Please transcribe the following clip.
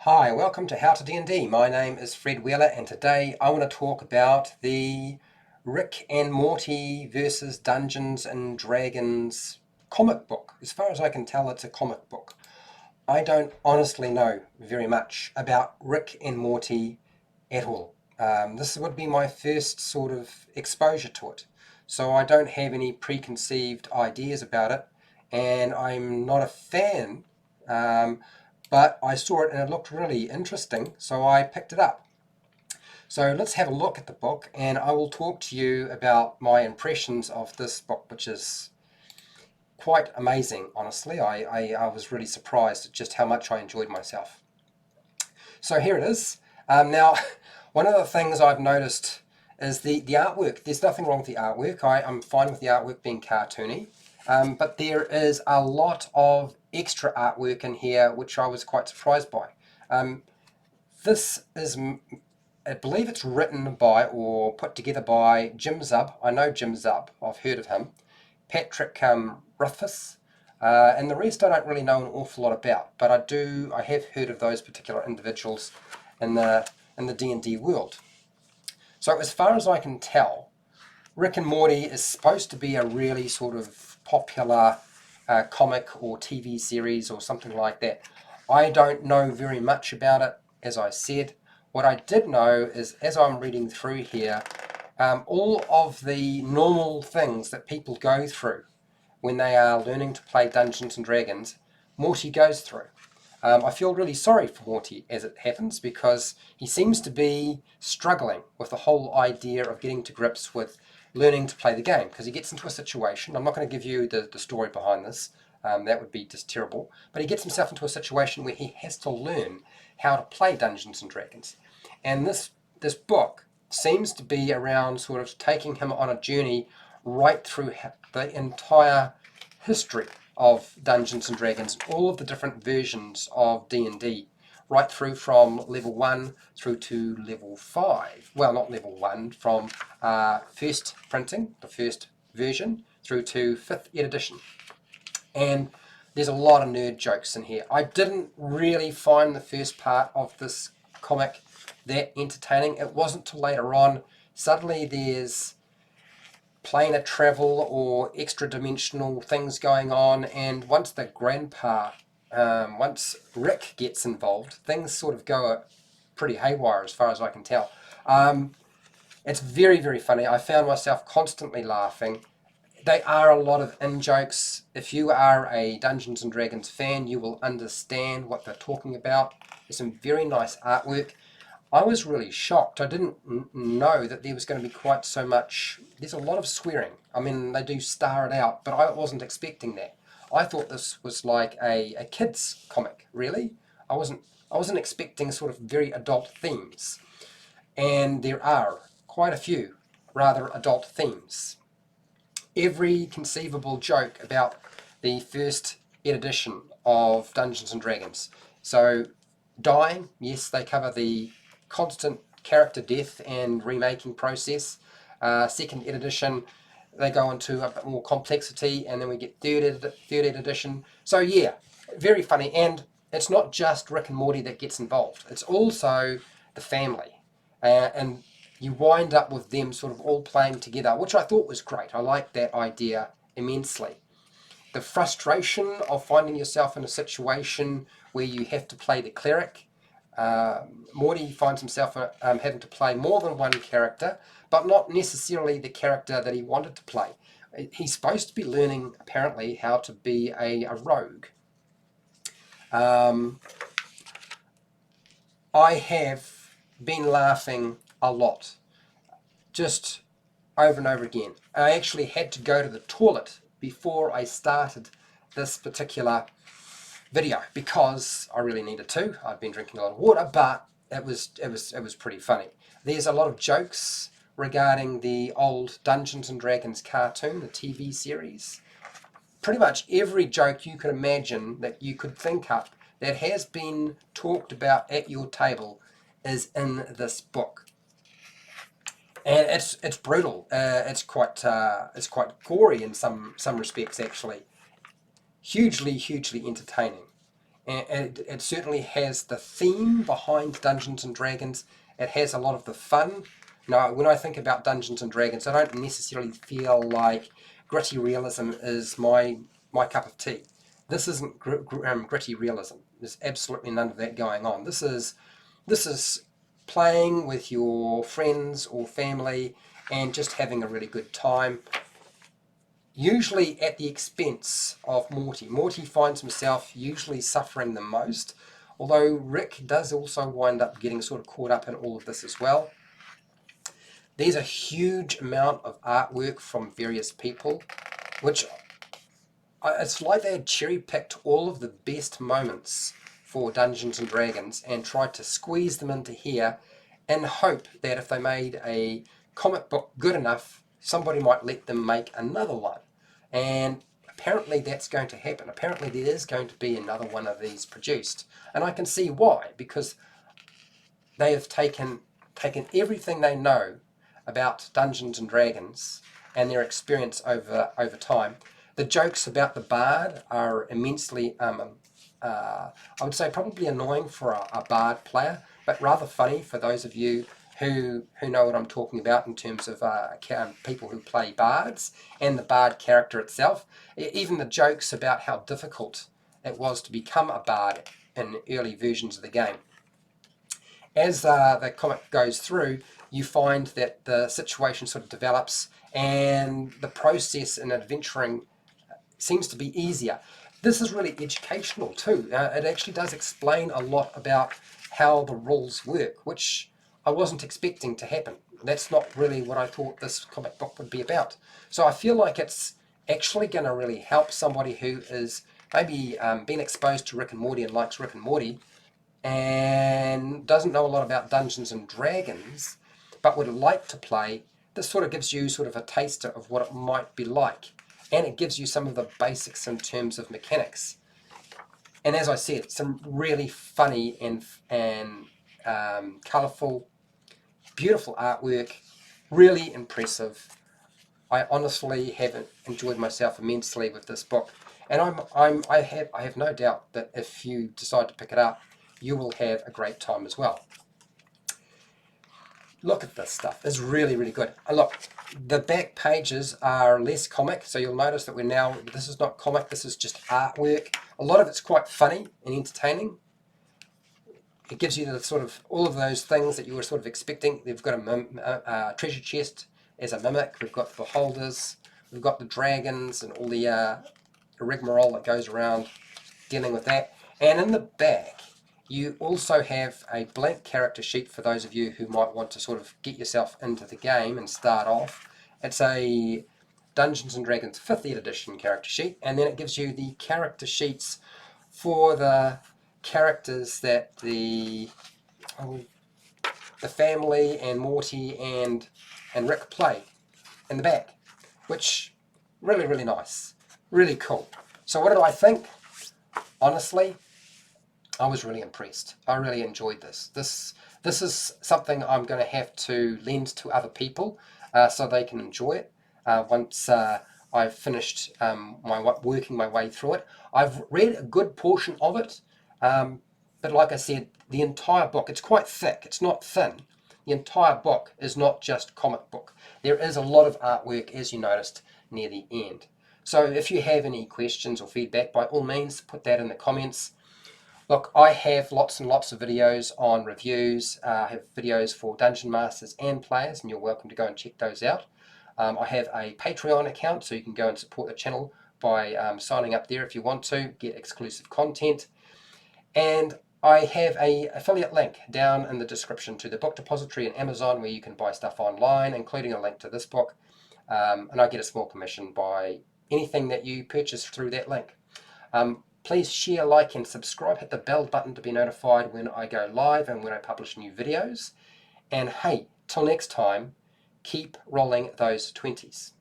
Hi, welcome to HowtoDandD. My name is Fred Wheeler and today I want to talk about the Rick and Morty versus Dungeons and Dragons comic book. As far as I can tell, it's a comic book. I don't honestly know very much about Rick and Morty at all. This would be my first sort of exposure to it. So I don't have any preconceived ideas about it, and I'm not a fan. Um, but I saw it and it looked really interesting, so I picked it up. So let's have a look at the book, and I will talk to you about my impressions of this book, which is quite amazing, honestly. I was really surprised at just how much I enjoyed myself. So here it is. Now, one of the things I've noticed is the artwork. There's nothing wrong with the artwork. I'm fine with the artwork being cartoony. But there is a lot of extra artwork in here, which I was quite surprised by. This is, I believe it's written by or put together by Jim Zub. I know Jim Zub. I've heard of him. Patrick Rothfuss. And the rest I don't really know an awful lot about, but I have heard of those particular individuals in the D&D world. So as far as I can tell, Rick and Morty is supposed to be a really sort of popular comic or TV series or something like that. I don't know very much about it, as I said. What I did know is, as I'm reading through here, all of the normal things that people go through when they are learning to play Dungeons and Dragons, Morty goes through. I feel really sorry for Morty as it happens, because he seems to be struggling with the whole idea of getting to grips with learning to play the game, because he gets into a situation. I'm not going to give you the story behind this, that would be just terrible, but he gets himself into a situation where he has to learn how to play Dungeons and Dragons. And this book seems to be around sort of taking him on a journey right through the entire history of Dungeons and Dragons, all of the different versions of D&D, right through from level 1 through to level 5. Well, not level 1, from first printing, the first version, through to 5th edition. And there's a lot of nerd jokes in here. I didn't really find the first part of this comic that entertaining. It wasn't till later on, suddenly there's planar travel or extra dimensional things going on, and once once Rick gets involved, things sort of go pretty haywire as far as I can tell. It's very, very funny. I found myself constantly laughing. They are a lot of in-jokes. If you are a Dungeons and Dragons fan, you will understand what they're talking about. There's some very nice artwork. I was really shocked. I didn't know that there was going to be quite so much. There's a lot of swearing. I mean, they do star it out, but I wasn't expecting that. I thought this was like a kid's comic, really. I wasn't expecting sort of very adult themes. And there are quite a few rather adult themes. Every conceivable joke about the first edition of Dungeons and Dragons. So, dying, yes, they cover the constant character death and remaking process. Second edition, they go into a bit more complexity, and then we get third edition. So yeah, very funny. And it's not just Rick and Morty that gets involved. It's also the family. And you wind up with them sort of all playing together, which I thought was great. I liked that idea immensely. The frustration of finding yourself in a situation where you have to play the cleric. Morty finds himself having to play more than one character, but not necessarily the character that he wanted to play. He's supposed to be learning, apparently, how to be a rogue. I have been laughing a lot, just over and over again. I actually had to go to the toilet before I started this particular video, because I really needed to. I've been drinking a lot of water, but it was pretty funny. There's a lot of jokes regarding the old Dungeons and Dragons cartoon, the TV series. Pretty much every joke you could imagine that you could think up that has been talked about at your table is in this book. And it's brutal. It's quite gory in some respects, actually. Hugely entertaining. and it certainly has the theme behind Dungeons and Dragons. It has a lot of the fun. Now, when I think about Dungeons and Dragons, I don't necessarily feel like gritty realism is my cup of tea. This isn't gritty realism. There's absolutely none of that going on. This is playing with your friends or family and just having a really good time, usually at the expense of Morty. Morty finds himself usually suffering the most, although Rick does also wind up getting sort of caught up in all of this as well. There's a huge amount of artwork from various people, which it's like they had cherry-picked all of the best moments for Dungeons and Dragons and tried to squeeze them into here in hope that if they made a comic book good enough, somebody might let them make another one. And apparently that's going to happen. Apparently there is going to be another one of these produced. And I can see why, because they have taken everything they know about Dungeons and Dragons and their experience over time. The jokes about the bard are immensely, I would say probably annoying for a bard player, but rather funny for those of you who know what I'm talking about in terms of people who play bards and the bard character itself. Even the jokes about how difficult it was to become a bard in early versions of the game. As the comic goes through, you find that the situation sort of develops and the process in adventuring seems to be easier. This is really educational too. It actually does explain a lot about how the rules work, which I wasn't expecting to happen. That's not really what I thought this comic book would be about. So I feel like it's actually going to really help somebody who is maybe been exposed to Rick and Morty and likes Rick and Morty and doesn't know a lot about Dungeons and Dragons, but would like to play. This sort of gives you sort of a taster of what it might be like. And it gives you some of the basics in terms of mechanics. And as I said, some really funny and colourful, beautiful artwork, really impressive. I honestly have enjoyed myself immensely with this book, and I have no doubt that if you decide to pick it up, you will have a great time as well. Look at this stuff. It's really, really good. And look, the back pages are less comic, so you'll notice that this is not comic, this is just artwork. A lot of it's quite funny and entertaining. It gives you the sort of all of those things that you were sort of expecting. They've got a treasure chest as a mimic. We've got the beholders. We've got the dragons and all the rigmarole that goes around dealing with that. And in the back, you also have a blank character sheet for those of you who might want to sort of get yourself into the game and start off. It's a Dungeons and Dragons 5th edition character sheet, and then it gives you the character sheets for the characters that the family and Morty and Rick play in the back, which really, really nice, really cool. So what did I think? Honestly, I was really impressed. I really enjoyed this. This is something I'm going to have to lend to other people so they can enjoy it once I've finished working my way through it. I've read a good portion of it, but like I said, the entire book, it's quite thick. It's not thin. The entire book is not just comic book. There is a lot of artwork, as you noticed, near the end. So if you have any questions or feedback, by all means, put that in the comments. Look, I have lots and lots of videos on reviews. I have videos for Dungeon Masters and players, and you're welcome to go and check those out. I have a Patreon account, so you can go and support the channel by signing up there if you want to, get exclusive content. And I have an affiliate link down in the description to the book depository and Amazon where you can buy stuff online, including a link to this book. And I get a small commission by anything that you purchase through that link. Please share, like, and subscribe. Hit the bell button to be notified when I go live and when I publish new videos. And hey, till next time, keep rolling those 20s.